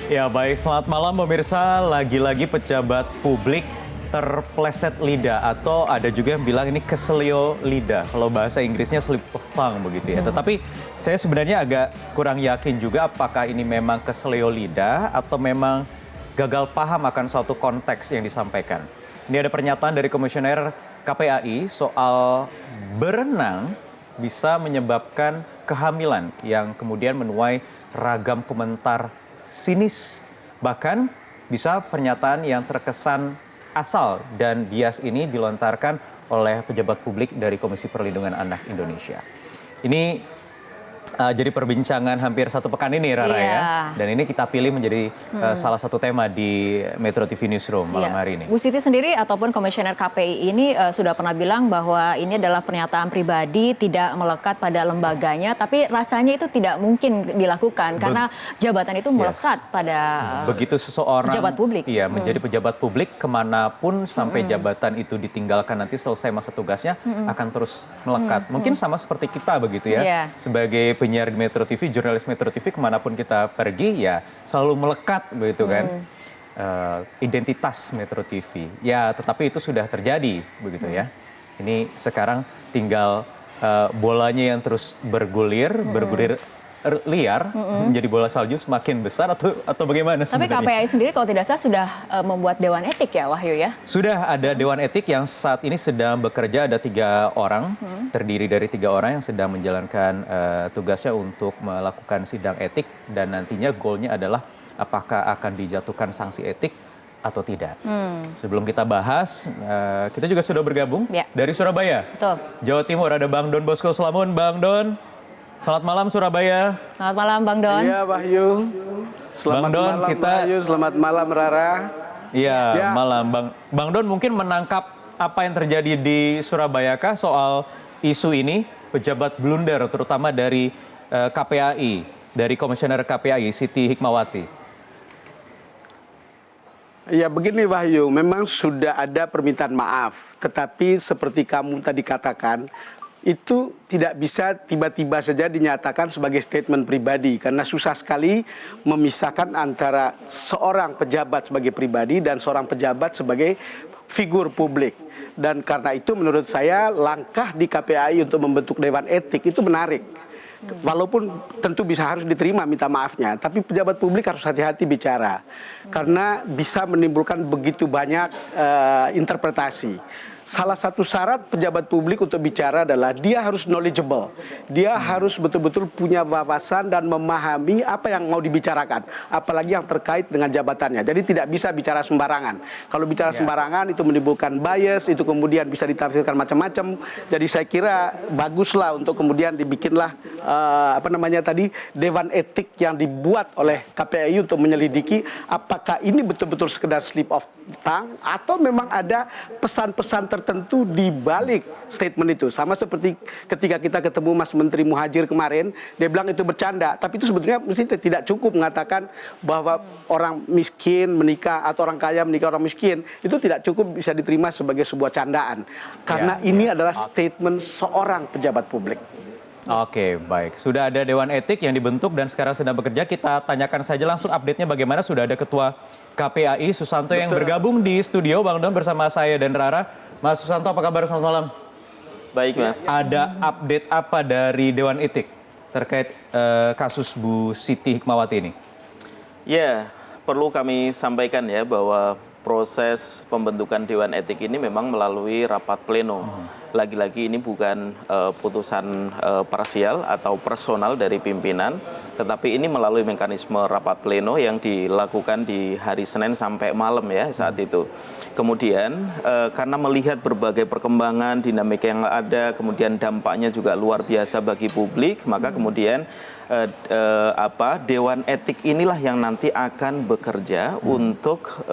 Ya baik, selamat malam pemirsa. Lagi-lagi pejabat publik terpleset lidah atau ada juga yang bilang ini keselio lidah. Kalau bahasa Inggrisnya slip of tongue begitu ya. Tetapi saya sebenarnya agak kurang yakin juga apakah ini memang keselio lidah atau memang gagal paham akan suatu konteks yang disampaikan. Ini ada pernyataan dari Komisioner KPAI soal berenang bisa menyebabkan kehamilan yang kemudian menuai ragam komentar sinis. Bahkan bisa pernyataan yang terkesan asal dan bias ini dilontarkan oleh pejabat publik dari Komisi Perlindungan Anak Indonesia. Ini jadi perbincangan hampir satu pekan ini Rara ya. Dan ini kita pilih menjadi salah satu tema di Metro TV Newsroom malam hari ini. Bu Siti sendiri ataupun Komisioner KPI ini sudah pernah bilang bahwa ini adalah pernyataan pribadi, tidak melekat pada lembaganya, tapi rasanya itu tidak mungkin dilakukan karena jabatan itu melekat pada begitu seseorang pejabat publik. Iya, menjadi pejabat publik kemanapun sampai jabatan itu ditinggalkan nanti selesai masa tugasnya akan terus melekat. Mungkin sama seperti kita begitu ya. Sebagai penyiar di Metro TV, jurnalis Metro TV kemanapun kita pergi ya selalu melekat begitu kan identitas Metro TV. Ya tetapi itu sudah terjadi begitu ya. Ini sekarang tinggal bolanya yang terus bergulir liar menjadi bola salju semakin besar atau bagaimana sebenarnya? Tapi KPAI sendiri kalau tidak salah sudah membuat Dewan Etik ya Wahyu ya? Sudah ada Dewan Etik yang saat ini sedang bekerja, ada 3 orang, terdiri dari 3 orang yang sedang menjalankan tugasnya untuk melakukan sidang etik dan nantinya goalnya adalah apakah akan dijatuhkan sanksi etik atau tidak. Sebelum kita bahas, kita juga sudah bergabung dari Surabaya. Betul. Jawa Timur ada Bang Don Bosco Slamun. Bang Don, selamat malam Surabaya. Selamat malam Bang Don. Iya Wahyu. Selamat malam Wahyu, selamat malam Rara. Iya, malam Bang Don, mungkin menangkap apa yang terjadi di Surabaya kah soal isu ini, pejabat blunder terutama dari KPAI, dari Komisioner KPAI Siti Hikmawati. Ya begini Wahyu, memang sudah ada permintaan maaf, tetapi seperti kamu tadi katakan, itu tidak bisa tiba-tiba saja dinyatakan sebagai statement pribadi karena susah sekali memisahkan antara seorang pejabat sebagai pribadi dan seorang pejabat sebagai figur publik. Dan karena itu menurut saya langkah di KPAI untuk membentuk Dewan Etik itu menarik. Walaupun tentu harus diterima minta maafnya, tapi pejabat publik harus hati-hati bicara karena bisa menimbulkan begitu banyak interpretasi. Salah satu syarat pejabat publik untuk bicara adalah dia harus knowledgeable. Dia harus betul-betul punya wawasan dan memahami apa yang mau dibicarakan. Apalagi yang terkait dengan jabatannya. Jadi tidak bisa bicara sembarangan. Kalau bicara sembarangan itu menimbulkan bias, itu kemudian bisa ditafsirkan macam-macam. Jadi saya kira baguslah untuk kemudian dibikinlah Dewan Etik yang dibuat oleh KPAI untuk menyelidiki apakah ini betul-betul sekedar slip of tongue atau memang ada pesan-pesan tertentu di balik statement itu. Sama seperti ketika kita ketemu Mas Menteri Muhajir kemarin, dia bilang itu bercanda. Tapi itu sebetulnya mesti tidak cukup mengatakan bahwa orang miskin menikah atau orang kaya menikah orang miskin. Itu tidak cukup bisa diterima sebagai sebuah candaan. Karena ini adalah statement seorang pejabat publik. Oke, baik. Sudah ada Dewan Etik yang dibentuk dan sekarang sedang bekerja. Kita tanyakan saja langsung update-nya bagaimana. Sudah ada Ketua KPAI Susanto yang bergabung di studio, Bang Don, bersama saya dan Rara. Mas Susanto, apa kabar? Selamat malam. Baik, Mas. Ada update apa dari Dewan Etik terkait kasus Bu Siti Hikmawati ini? Ya, perlu kami sampaikan ya bahwa proses pembentukan Dewan Etik ini memang melalui rapat pleno. Lagi-lagi ini bukan putusan parsial atau personal dari pimpinan, tetapi ini melalui mekanisme rapat pleno yang dilakukan di hari Senin sampai malam ya saat itu. Kemudian karena melihat berbagai perkembangan dinamika yang ada, kemudian dampaknya juga luar biasa bagi publik, maka kemudian Dewan Etik inilah yang nanti akan bekerja untuk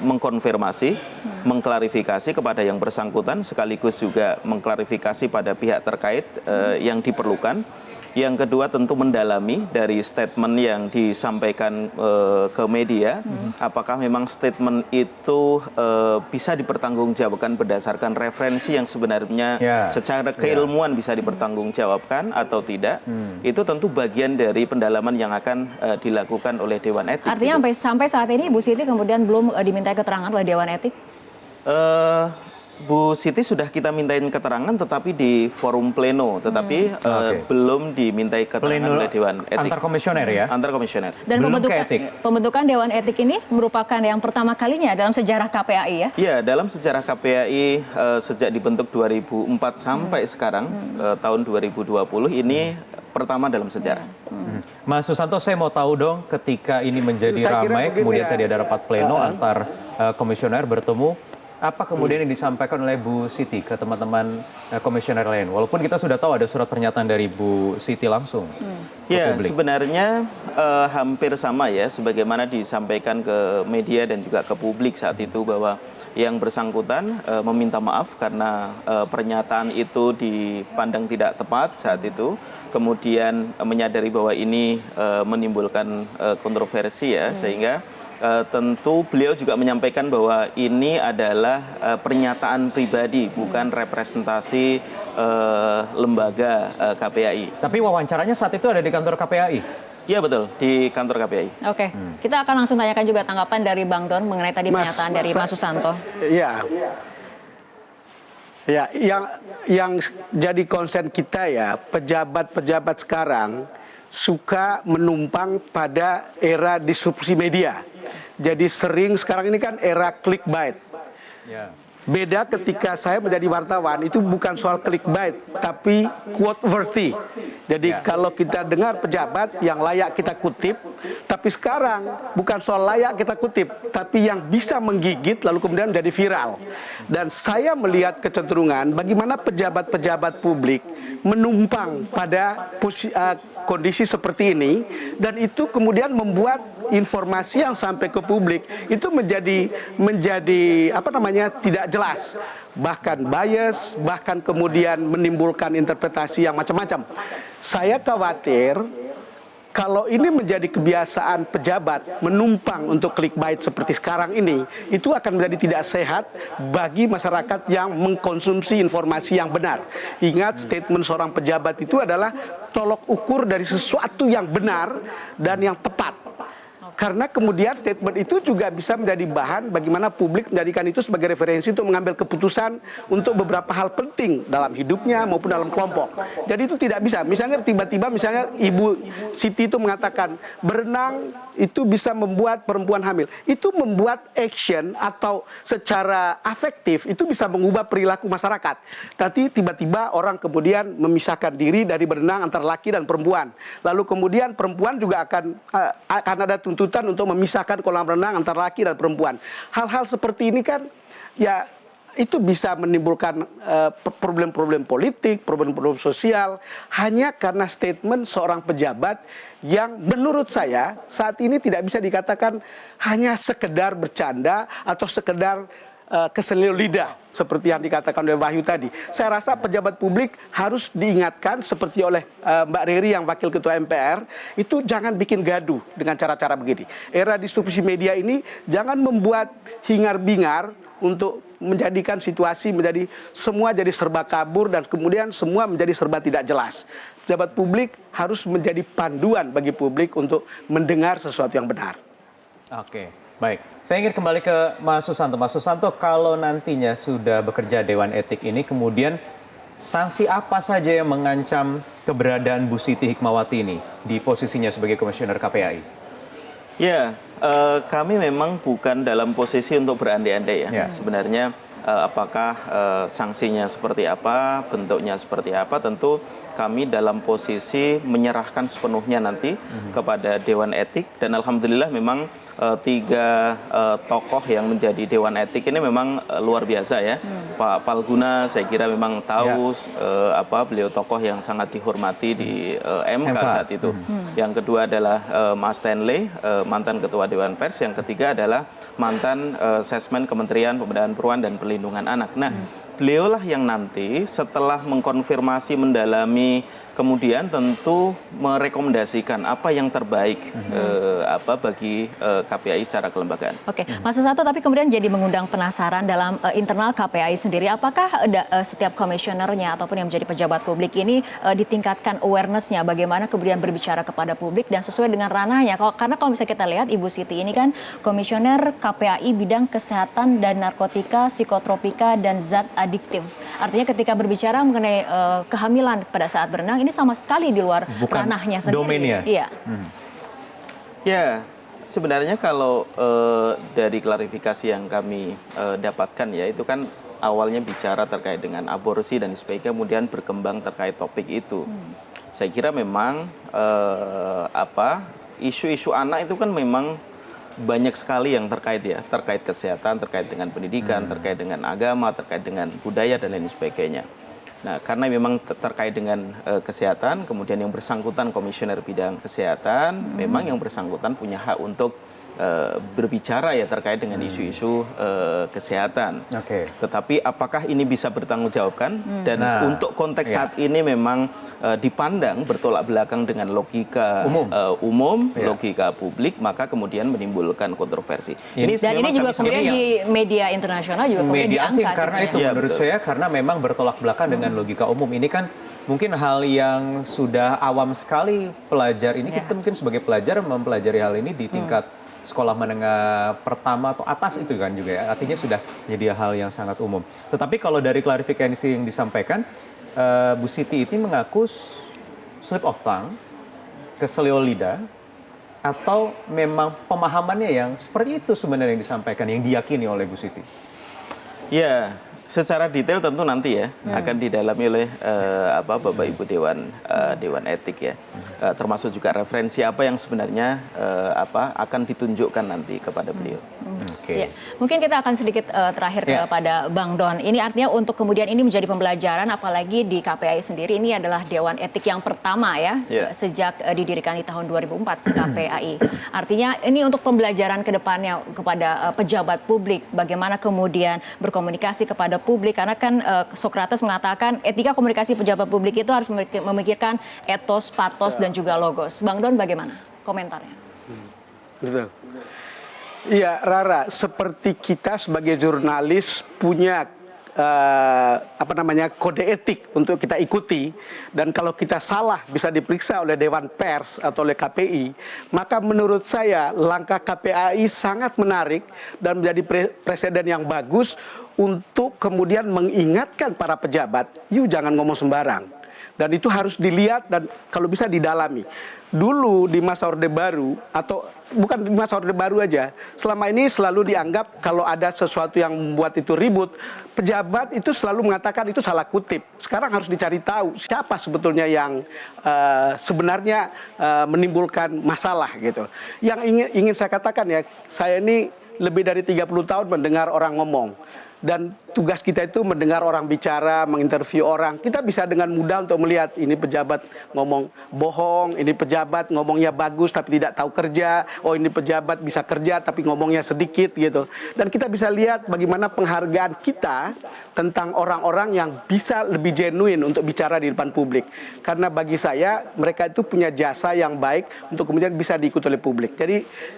mengkonfirmasi, mengklarifikasi kepada yang bersangkutan sekaligus juga juga mengklarifikasi pada pihak terkait yang diperlukan. Yang kedua tentu mendalami dari statement yang disampaikan ke media, apakah memang statement itu bisa dipertanggungjawabkan berdasarkan referensi yang sebenarnya secara keilmuan bisa dipertanggungjawabkan atau tidak. Itu tentu bagian dari pendalaman yang akan dilakukan oleh Dewan Etik. Artinya sampai saat ini Bu Siti kemudian belum dimintai keterangan oleh Dewan Etik? Bu Siti sudah kita mintain keterangan tetapi di forum pleno, tetapi belum dimintai keterangan oleh Dewan Etik. Antar komisioner ya? Antar komisioner. Dan pembentukan Dewan Etik ini merupakan yang pertama kalinya dalam sejarah KPAI ya? Iya, dalam sejarah KPAI sejak dibentuk 2004 sampai sekarang, tahun 2020 ini pertama dalam sejarah. Mas Susanto, saya mau tahu dong ketika ini menjadi ramai, kemudian tadi ada rapat pleno antar komisioner bertemu, apa kemudian yang disampaikan oleh Bu Siti ke teman-teman komisioner lain? Walaupun kita sudah tahu ada surat pernyataan dari Bu Siti langsung. Ya, sebenarnya hampir sama ya, sebagaimana disampaikan ke media dan juga ke publik saat itu bahwa yang bersangkutan meminta maaf karena pernyataan itu dipandang tidak tepat saat itu. Kemudian menyadari bahwa ini menimbulkan kontroversi ya, sehingga tentu beliau juga menyampaikan bahwa ini adalah pernyataan pribadi, bukan representasi lembaga KPAI. Tapi wawancaranya saat itu ada di kantor KPAI? Iya betul, di kantor KPAI. Oke, kita akan langsung tanyakan juga tanggapan dari Bang Don mengenai tadi pernyataan dari Mas Susanto. Ya, ya, yang jadi konsen kita ya, pejabat-pejabat sekarang suka menumpang pada era disrupsi media. Jadi sering sekarang ini kan era clickbait. Beda ketika saya menjadi wartawan, itu bukan soal clickbait, tapi quote worthy. Jadi kalau kita dengar pejabat yang layak kita kutip, tapi sekarang bukan soal layak kita kutip, tapi yang bisa menggigit lalu kemudian jadi viral. Dan saya melihat kecenderungan bagaimana pejabat-pejabat publik menumpang pada kondisi seperti ini, dan itu kemudian membuat informasi yang sampai ke publik itu menjadi tidak jelas, bahkan bias, bahkan kemudian menimbulkan interpretasi yang macam-macam. Saya khawatir kalau ini menjadi kebiasaan pejabat menumpang untuk clickbait seperti sekarang ini, itu akan menjadi tidak sehat bagi masyarakat yang mengkonsumsi informasi yang benar. Ingat, statement seorang pejabat itu adalah tolok ukur dari sesuatu yang benar dan yang tepat. Karena kemudian statement itu juga bisa menjadi bahan bagaimana publik menjadikan itu sebagai referensi untuk mengambil keputusan untuk beberapa hal penting dalam hidupnya maupun dalam kelompok. Jadi itu tidak bisa. Misalnya tiba-tiba misalnya Ibu Siti itu mengatakan berenang itu bisa membuat perempuan hamil. Itu membuat action atau secara afektif itu bisa mengubah perilaku masyarakat. Nanti tiba-tiba orang kemudian memisahkan diri dari berenang antara laki dan perempuan. Lalu kemudian perempuan juga akan ada tuntutan untuk memisahkan kolam renang antara laki dan perempuan. Hal-hal seperti ini kan ya itu bisa menimbulkan problem-problem politik, problem-problem sosial hanya karena statement seorang pejabat yang menurut saya saat ini tidak bisa dikatakan hanya sekedar bercanda atau sekedar keselio lidah seperti yang dikatakan oleh Wahyu tadi. Saya rasa pejabat publik harus diingatkan seperti oleh Mbak Riri yang Wakil Ketua MPR, itu jangan bikin gaduh dengan cara-cara begini. Era distribusi media ini jangan membuat hingar-bingar untuk menjadikan situasi menjadi semua jadi serba kabur dan kemudian semua menjadi serba tidak jelas. Pejabat publik harus menjadi panduan bagi publik untuk mendengar sesuatu yang benar. Oke. Baik, saya ingin kembali ke Mas Susanto. Mas Susanto, kalau nantinya sudah bekerja Dewan Etik ini, kemudian sanksi apa saja yang mengancam keberadaan Bu Siti Hikmawati ini di posisinya sebagai Komisioner KPAI? Ya, kami memang bukan dalam posisi untuk berandai-andai ya. Sebenarnya apakah sanksinya seperti apa, bentuknya seperti apa, tentu kami dalam posisi menyerahkan sepenuhnya nanti kepada Dewan Etik. Dan alhamdulillah memang 3 tokoh yang menjadi Dewan Etik ini memang luar biasa ya. Pak Palguna saya kira memang tahu beliau tokoh yang sangat dihormati di MK saat itu. Yang kedua adalah Mas Stanley, mantan Ketua Dewan Pers. Yang ketiga adalah mantan Sesmen Kementerian Pemberdayaan Perempuan dan Perlindungan Anak. Nah, beliaulah yang nanti setelah mengkonfirmasi, mendalami, kemudian tentu merekomendasikan apa yang terbaik bagi KPAI secara kelembagaan. Oke, Mas Susanto, tapi kemudian jadi mengundang penasaran dalam internal KPAI sendiri. Apakah setiap komisionernya ataupun yang menjadi pejabat publik ini ditingkatkan awareness-nya bagaimana kemudian berbicara kepada publik dan sesuai dengan ranahnya? Karena kalau misalnya kita lihat Ibu Siti ini kan komisioner KPAI bidang kesehatan dan narkotika, psikotropika dan zat adiktif. Artinya ketika berbicara mengenai kehamilan pada saat berenang ini sama sekali di luar ranahnya sendiri. Domainnya. Iya. Ya, sebenarnya kalau dari klarifikasi yang kami dapatkan ya, itu kan awalnya bicara terkait dengan aborsi dan sebagainya, kemudian berkembang terkait topik itu. Saya kira memang isu-isu anak itu kan memang banyak sekali yang terkait ya, terkait kesehatan, terkait dengan pendidikan, terkait dengan agama, terkait dengan budaya dan lain sebagainya. Nah, karena memang terkait dengan kesehatan, kemudian yang bersangkutan komisioner bidang kesehatan, memang yang bersangkutan punya hak untuk berbicara ya terkait dengan isu-isu kesehatan. Oke. Tetapi apakah ini bisa bertanggung jawabkan? Dan untuk konteks saat ini memang dipandang bertolak belakang dengan logika umum, logika publik, maka kemudian menimbulkan kontroversi. Dan ini juga kemudian di media internasional juga kemudian media asing, diangkat. karena itu menurut saya karena memang bertolak belakang dengan logika umum. Ini kan mungkin hal yang sudah awam sekali pelajar ini, kita mungkin sebagai pelajar mempelajari hal ini di tingkat sekolah menengah pertama atau atas itu kan juga ya. Artinya sudah jadi hal yang sangat umum. Tetapi kalau dari klarifikasi yang disampaikan, Bu Siti ini mengaku slip of tongue, keselio lidah, atau memang pemahamannya yang seperti itu sebenarnya yang disampaikan, yang diyakini oleh Bu Siti? Ya, secara detail tentu nanti ya akan didalami oleh Bapak Ibu Dewan Etik ya, termasuk juga referensi apa yang sebenarnya akan ditunjukkan nanti kepada beliau. Ya, mungkin kita akan sedikit terakhir kepada Bang Don. Ini artinya untuk kemudian ini menjadi pembelajaran, apalagi di KPAI sendiri ini adalah Dewan Etik yang pertama ya sejak didirikan di tahun 2004 KPAI. Artinya ini untuk pembelajaran ke depannya kepada pejabat publik, bagaimana kemudian berkomunikasi kepada publik, karena kan Socrates mengatakan etika komunikasi pejabat publik itu harus memikirkan etos, patos dan juga logos. Bang Don, bagaimana komentarnya? Betul. Iya, Rara, seperti kita sebagai jurnalis punya kode etik untuk kita ikuti, dan kalau kita salah bisa diperiksa oleh Dewan Pers atau oleh KPI, maka menurut saya langkah KPAI sangat menarik dan menjadi presiden yang bagus untuk kemudian mengingatkan para pejabat, yuk jangan ngomong sembarang. Dan itu harus dilihat dan kalau bisa didalami. Dulu di masa Orde Baru, atau bukan di masa Orde Baru aja, selama ini selalu dianggap kalau ada sesuatu yang membuat itu ribut, pejabat itu selalu mengatakan itu salah kutip. Sekarang harus dicari tahu siapa sebetulnya yang sebenarnya menimbulkan masalah gitu. Yang ingin saya katakan ya, saya ini lebih dari 30 tahun mendengar orang ngomong. Dan tugas kita itu mendengar orang bicara, menginterview orang. Kita bisa dengan mudah untuk melihat ini pejabat ngomong bohong, ini pejabat ngomongnya bagus tapi tidak tahu kerja, oh ini pejabat bisa kerja tapi ngomongnya sedikit gitu. Dan kita bisa lihat bagaimana penghargaan kita tentang orang-orang yang bisa lebih genuine untuk bicara di depan publik. Karena bagi saya mereka itu punya jasa yang baik untuk kemudian bisa diikuti oleh publik. Jadi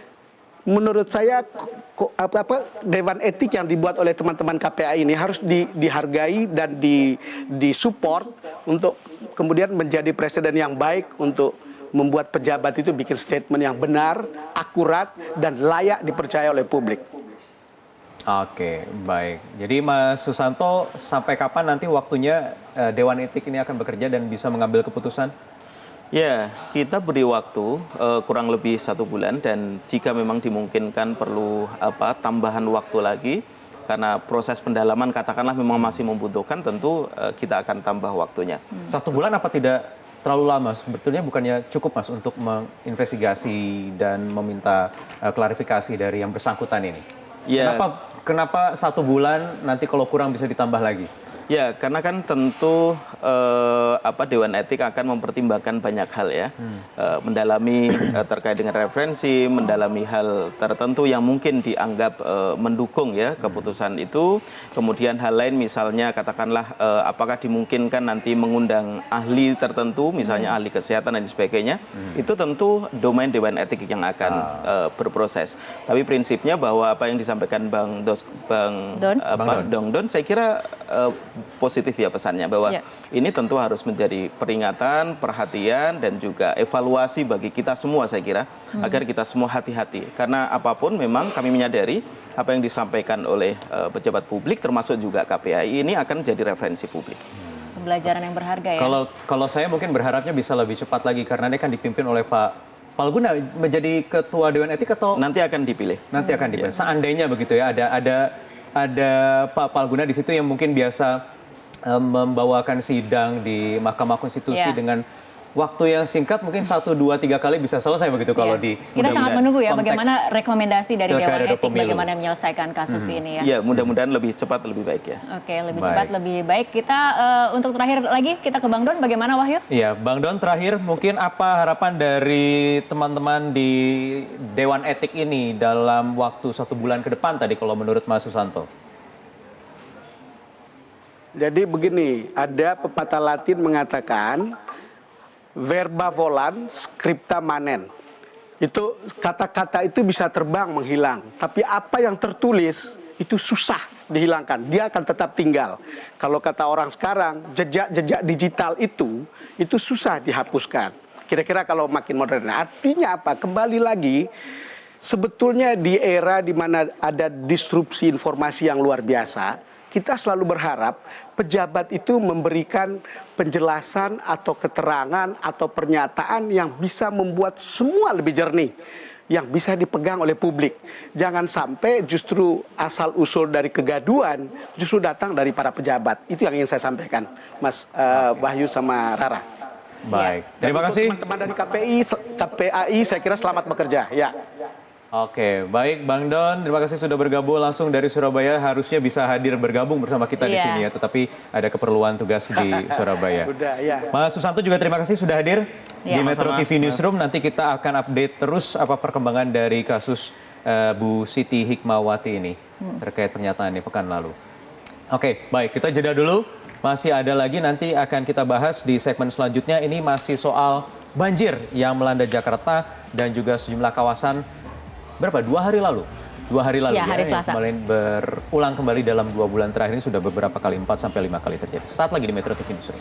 menurut saya Dewan Etik yang dibuat oleh teman-teman KPAI ini harus dihargai dan disupport untuk kemudian menjadi presiden yang baik untuk membuat pejabat itu bikin statement yang benar, akurat, dan layak dipercaya oleh publik. Oke, baik. Jadi Mas Susanto, sampai kapan nanti waktunya Dewan Etik ini akan bekerja dan bisa mengambil keputusan? Ya, kita beri waktu kurang lebih 1 bulan, dan jika memang dimungkinkan perlu tambahan waktu lagi karena proses pendalaman katakanlah memang masih membutuhkan, tentu kita akan tambah waktunya. 1 bulan apa tidak terlalu lama? Sebetulnya bukannya cukup Mas untuk menginvestigasi dan meminta klarifikasi dari yang bersangkutan ini? Ya. Kenapa 1 bulan, nanti kalau kurang bisa ditambah lagi? Ya, karena kan tentu Dewan Etik akan mempertimbangkan banyak hal ya, mendalami terkait dengan referensi, mendalami hal tertentu yang mungkin dianggap mendukung ya keputusan itu. Kemudian hal lain misalnya katakanlah apakah dimungkinkan nanti mengundang ahli tertentu, misalnya ahli kesehatan dan sebagainya. Itu tentu domain Dewan Etik yang akan berproses. Tapi prinsipnya bahwa apa yang disampaikan Bang Dongdon, saya kira positif ya pesannya bahwa ini tentu harus menjadi peringatan, perhatian dan juga evaluasi bagi kita semua saya kira agar kita semua hati-hati karena apapun memang kami menyadari apa yang disampaikan oleh pejabat publik termasuk juga KPAI ini akan jadi referensi publik. Pembelajaran yang berharga ya. Kalau saya mungkin berharapnya bisa lebih cepat lagi karena ini kan dipimpin oleh Pak Palguna menjadi ketua Dewan Etik atau nanti akan dipilih. Nanti akan dipilih. Seandainya begitu ya ada Pak Palguna di situ yang mungkin biasa membawakan sidang di Mahkamah Konstitusi dengan waktu yang singkat mungkin 1, 2, 3 kali bisa selesai begitu kalau di kita sangat menunggu ya bagaimana rekomendasi dari Dewan Etik bagaimana menyelesaikan kasus ini ya. Iya, mudah-mudahan lebih cepat lebih baik ya. Oke, lebih cepat lebih baik. Kita untuk terakhir lagi kita ke Bang Don bagaimana Wahyu? Iya, Bang Don terakhir mungkin apa harapan dari teman-teman di Dewan Etik ini dalam waktu 1 bulan ke depan tadi kalau menurut Mas Susanto? Jadi begini, ada pepatah Latin mengatakan verba volant, scripta manen. Itu kata-kata itu bisa terbang menghilang, tapi apa yang tertulis itu susah dihilangkan. Dia akan tetap tinggal. Kalau kata orang sekarang, jejak-jejak digital itu susah dihapuskan. Kira-kira kalau makin modern. Artinya apa? Kembali lagi, sebetulnya di era di mana ada disrupsi informasi yang luar biasa, kita selalu berharap pejabat itu memberikan penjelasan atau keterangan atau pernyataan yang bisa membuat semua lebih jernih, yang bisa dipegang oleh publik. Jangan sampai justru asal-usul dari kegaduhan justru datang dari para pejabat. Itu yang ingin saya sampaikan, Mas Wahyu sama Rara. Baik, terima kasih. Teman-teman dari KPAI, saya kira selamat bekerja. Ya. Oke, baik Bang Don, terima kasih sudah bergabung langsung dari Surabaya. Harusnya bisa hadir bergabung bersama kita di sini ya, tetapi ada keperluan tugas di Surabaya. Mas Susanto juga terima kasih sudah hadir di Metro TV Newsroom. Nanti kita akan update terus apa perkembangan dari kasus Bu Siti Hikmawati ini terkait pernyataannya pekan lalu. Oke, baik kita jeda dulu. Masih ada lagi nanti akan kita bahas di segmen selanjutnya. Ini masih soal banjir yang melanda Jakarta dan juga sejumlah kawasan. Berapa? 2 hari lalu? 2 hari lalu ya, hari Selasa. Kemarin berulang kembali dalam 2 bulan terakhir ini sudah beberapa kali, 4 sampai 5 kali terjadi. Saat lagi di Metro TV Newsroom.